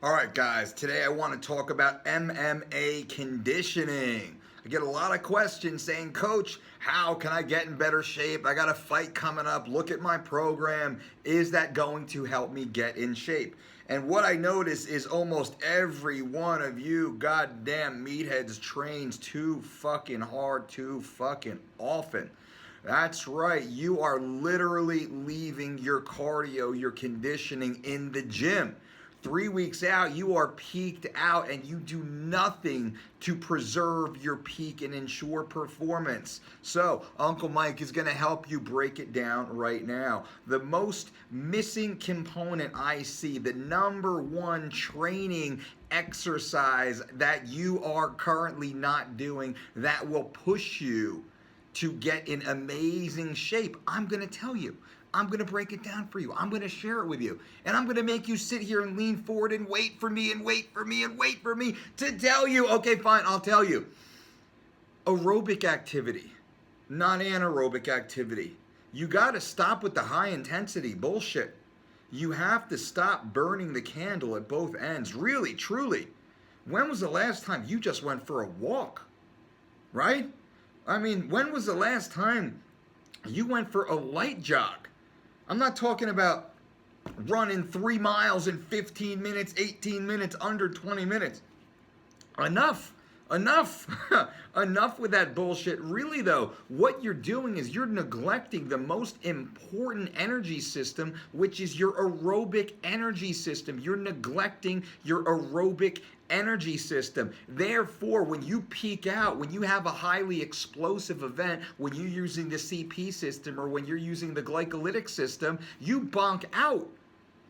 All right, guys, today I want to talk about MMA conditioning. I get a lot of questions saying, Coach, how can I get in better shape? I got a fight coming up. Look at my program. Is that going to help me get in shape? And what I notice is almost every one of you goddamn meatheads trains too fucking hard, too fucking often. That's right. You are literally leaving your cardio, your conditioning in the gym. 3 weeks out, you are peaked out and you do nothing to preserve your peak and ensure performance. So, Uncle Mike is going to help you break it down right now. The most missing component I see, the number one training exercise that you are currently not doing that will push you to get in amazing shape, I'm going to tell you. I'm going to break it down for you. I'm going to share it with you. And I'm going to make you sit here and lean forward and wait for me and wait for me and wait for me to tell you. Okay, fine, I'll tell you. Aerobic activity, not anaerobic activity. You got to stop with the high intensity bullshit. You have to stop burning the candle at both ends. Really, truly. When was the last time you just went for a walk? Right? I mean, when was the last time you went for a light jog? I'm not talking about running 3 miles in 15 minutes, 18 minutes, under 20 minutes. Enough. Enough with that bullshit. Really though, what you're doing is you're neglecting the most important energy system, which is your aerobic energy system. You're neglecting your aerobic energy system. Therefore, when you peak out, when you have a highly explosive event, when you're using the CP system or when you're using the glycolytic system, you bonk out.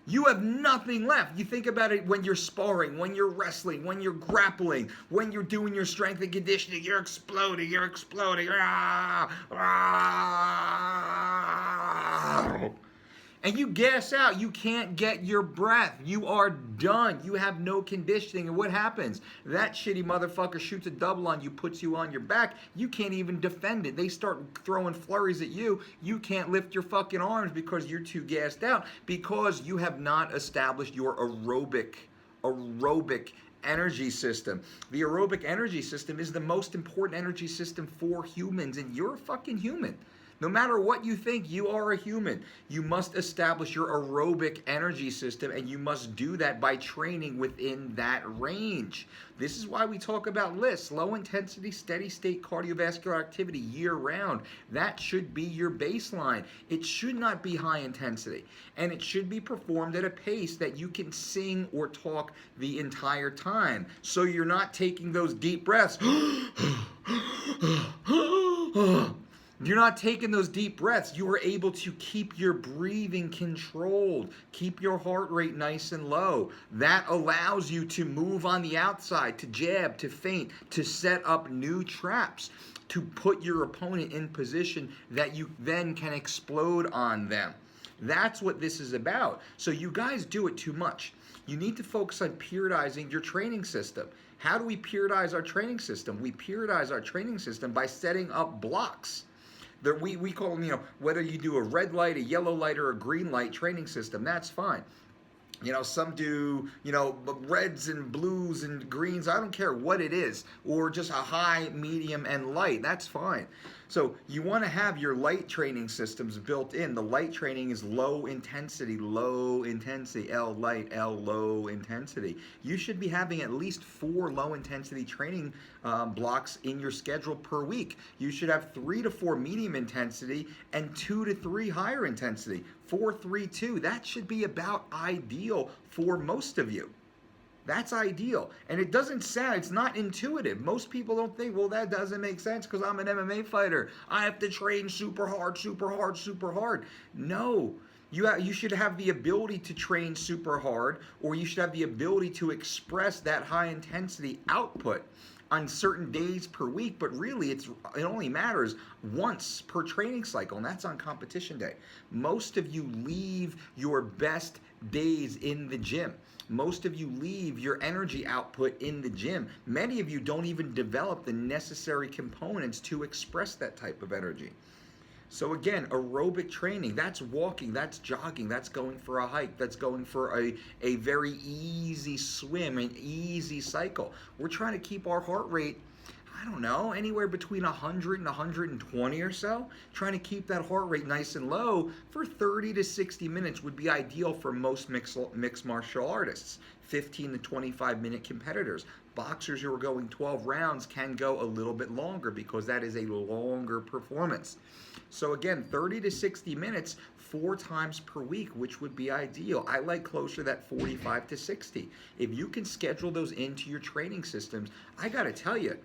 You have nothing left. You think about it when you're sparring, when you're wrestling, when you're grappling, when you're doing your strength and conditioning, you're exploding, you're exploding. And you gas out. You can't get your breath. You are done. You have no conditioning. And what happens? That shitty motherfucker shoots a double on you, puts you on your back. You can't even defend it. They start throwing flurries at you. You can't lift your fucking arms because you're too gassed out, because you have not established your aerobic energy system. The aerobic energy system is the most important energy system for humans, and you're a fucking human. No matter what you think, you are a human. You must establish your aerobic energy system, and you must do that by training within that range. This is why we talk about LIST, low intensity, steady state cardiovascular activity year round. That should be your baseline. It should not be high intensity, and it should be performed at a pace that you can sing or talk the entire time. So you're not taking those deep breaths. You're not taking those deep breaths. You are able to keep your breathing controlled, keep your heart rate nice and low. That allows you to move on the outside, to jab, to feint, to set up new traps, to put your opponent in position that you then can explode on them. That's what this is about. So you guys do it too much. You need to focus on periodizing your training system. How do we periodize our training system? We periodize our training system by setting up blocks. We call them, whether you do a red light, a yellow light, or a green light training system, that's fine. Some do, reds and blues and greens. I don't care what it is, or just a high, medium, and light. That's fine. So you want to have your light training systems built in. The light training is low intensity, L light, L low intensity. You should be having at least 4 low intensity training blocks in your schedule per week. You should have 3 to 4 medium intensity and 2 to 3 higher intensity. 4, 3, 2. That should be about ideal for most of you. That's ideal. And it doesn't sound, it's not intuitive. Most people don't think, well, that doesn't make sense because I'm an MMA fighter. I have to train super hard, super hard, super hard. No. You should have the ability to train super hard, or you should have the ability to express that high intensity output on certain days per week, but really it only matters once per training cycle, and that's on competition day. Most of you leave your best days in the gym. Most of you leave your energy output in the gym. Many of you don't even develop the necessary components to express that type of energy. So again, aerobic training, that's walking, that's jogging, that's going for a hike, that's going for a very easy swim, an easy cycle. We're trying to keep our heart rate, I don't know, anywhere between 100 and 120 or so. Trying to keep that heart rate nice and low for 30 to 60 minutes would be ideal for most mixed martial artists. 15 to 25-minute competitors. Boxers who are going 12 rounds can go a little bit longer because that is a longer performance. So again, 30 to 60 minutes 4 times per week, which would be ideal. I like closer to that 45 to 60. If you can schedule those into your training systems, I got to tell you,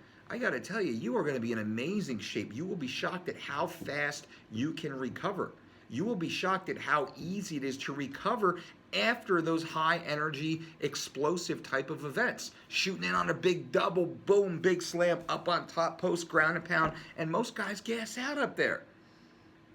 you are going to be in amazing shape. You will be shocked at how fast you can recover. You will be shocked at how easy it is to recover after those high energy, explosive type of events. Shooting in on a big double, boom, big slam, up on top, post, ground and pound, and most guys gas out up there.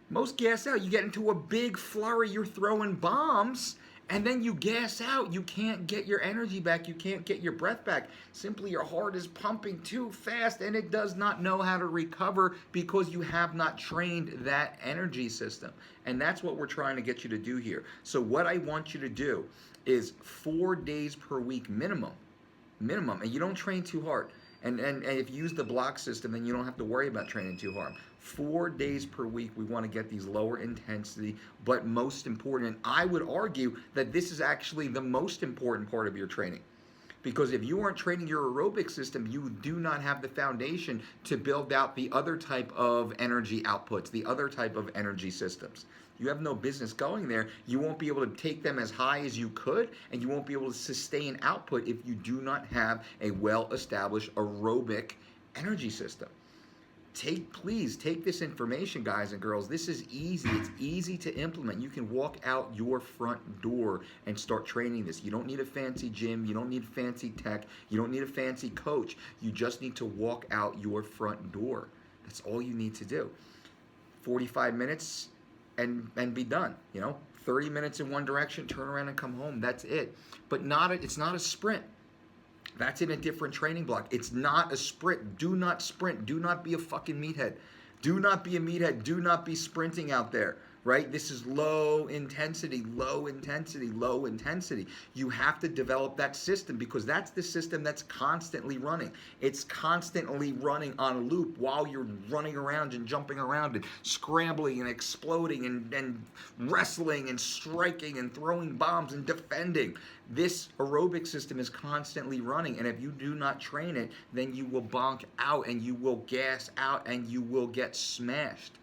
Most gas out. You get into a big flurry, you're throwing bombs, and then you gas out. You can't get your energy back. You can't get your breath back. Simply your heart is pumping too fast and it does not know how to recover because you have not trained that energy system. And that's what we're trying to get you to do here. So what I want you to do is 4 days per week minimum. And you don't train too hard. And if you use the block system, then you don't have to worry about training too hard. 4 days per week, we want to get these lower intensity, but most important, and I would argue that this is actually the most important part of your training. Because if you aren't training your aerobic system, you do not have the foundation to build out the other type of energy outputs, the other type of energy systems. You have no business going there. You won't be able to take them as high as you could, and you won't be able to sustain output if you do not have a well-established aerobic energy system. Please take this information, guys and girls. This is easy. It's easy to implement. You can walk out your front door and start training this. You don't need a fancy gym. You don't need fancy tech. You don't need a fancy coach. You just need to walk out your front door. That's all you need to do. 45 minutes and be done. 30 minutes in one direction, turn around and come home. That's it. But it's not a sprint. That's in a different training block. It's not a sprint. Do not sprint. Do not be a fucking meathead. Do not be a meathead. Do not be sprinting out there, right? This is low intensity, low intensity, low intensity. You have to develop that system because that's the system that's constantly running. It's constantly running on a loop while you're running around and jumping around and scrambling and exploding and wrestling and striking and throwing bombs and defending. This aerobic system is constantly running, and if you do not train it, then you will bonk out and you will gas out and you will get smashed.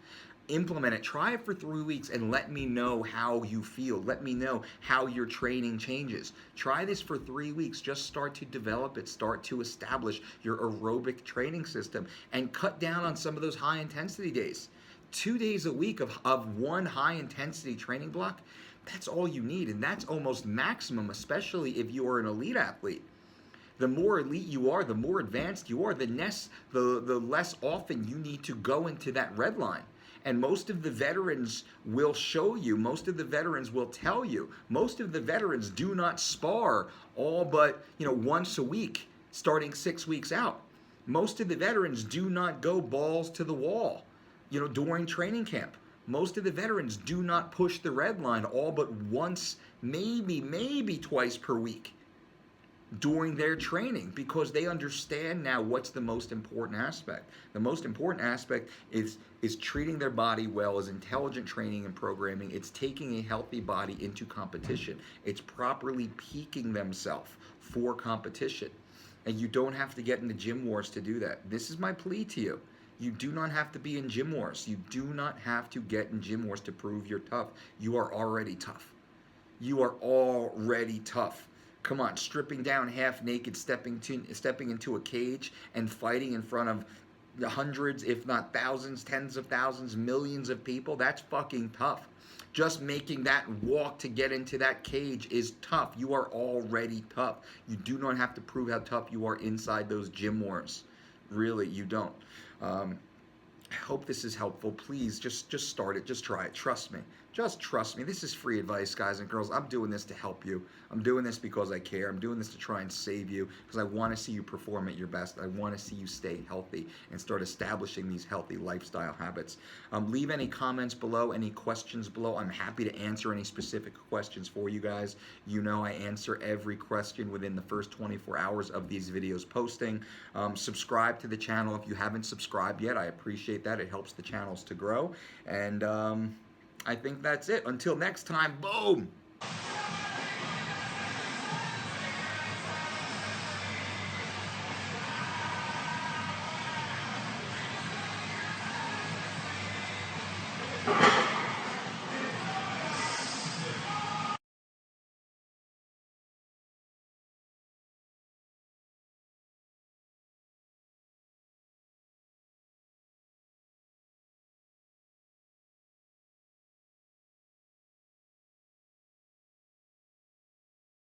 Implement it. Try it for 3 weeks and let me know how you feel. Let me know how your training changes. Try this for 3 weeks. Just start to develop it. Start to establish your aerobic training system and cut down on some of those high intensity days. 2 days a week of one high intensity training block, that's all you need, and that's almost maximum, especially if you are an elite athlete. The more elite you are, the more advanced you are, the less often you need to go into that red line. And most of the veterans will show you, most of the veterans will tell you, most of the veterans do not spar all but once a week, starting 6 weeks out. Most of the veterans do not go balls to the wall, during training camp. Most of the veterans do not push the red line all but once, maybe twice per week during their training because they understand now what's the most important aspect. The most important aspect is treating their body well, is intelligent training and programming. It's taking a healthy body into competition. It's properly peaking themselves for competition. And you don't have to get into gym wars to do that. This is my plea to you. You do not have to be in gym wars. You do not have to get in gym wars to prove you're tough. You are already tough. You are already tough. Come on, stripping down half naked, stepping into a cage and fighting in front of hundreds, if not thousands, tens of thousands, millions of people, that's fucking tough. Just making that walk to get into that cage is tough. You are already tough. You do not have to prove how tough you are inside those gym wars. Really, you don't. I hope this is helpful. Please, just start it. Just try it. Trust me. Just trust me. This is free advice, guys and girls. I'm doing this to help you. I'm doing this because I care. I'm doing this to try and save you because I want to see you perform at your best. I want to see you stay healthy and start establishing these healthy lifestyle habits. Leave any comments below, any questions below. I'm happy to answer any specific questions for you guys. You know I answer every question within the first 24 hours of these videos posting. Subscribe to the channel if you haven't subscribed yet. I appreciate that. It helps the channels to grow. And I think that's it. Until next time, boom!